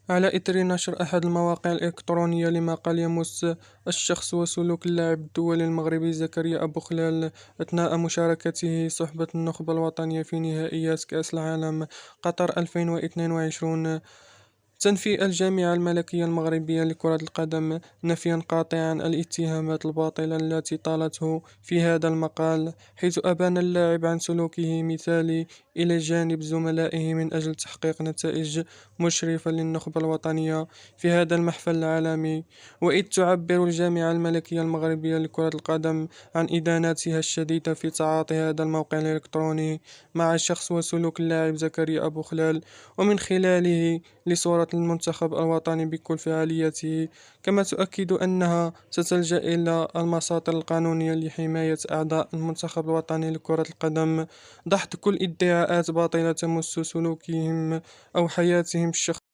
على إثر نشر أحد المواقع الإلكترونية لمقال يمس الشخص وسلوك اللاعب الدولي المغربي زكريا أبو خلال أثناء مشاركته صحبة النخبة الوطنية في نهائيات كأس العالم قطر 2022، تنفي الجامعة الملكية المغربية لكرة القدم نفيا قاطعا الاتهامات الباطلة التي طالته في هذا المقال، حيث أبان اللاعب عن سلوكه مثالي إلى جانب زملائه من أجل تحقيق نتائج مشرفة للنخبة الوطنية في هذا المحفل العالمي. وإذ تعبر الجامعة الملكية المغربية لكرة القدم عن إدانتها الشديدة في تعاطي هذا الموقع الإلكتروني مع شخص وسلوك اللاعب زكريا أبو خلال، ومن خلاله لصورة المنتخب الوطني بكل فعالياته، كما تؤكد أنها ستلجأ إلى المساطر القانونية لحماية أعضاء المنتخب الوطني لكرة القدم، دحض كل ادعاءات باطلة تمس سلوكهم أو حياتهم الشخصية.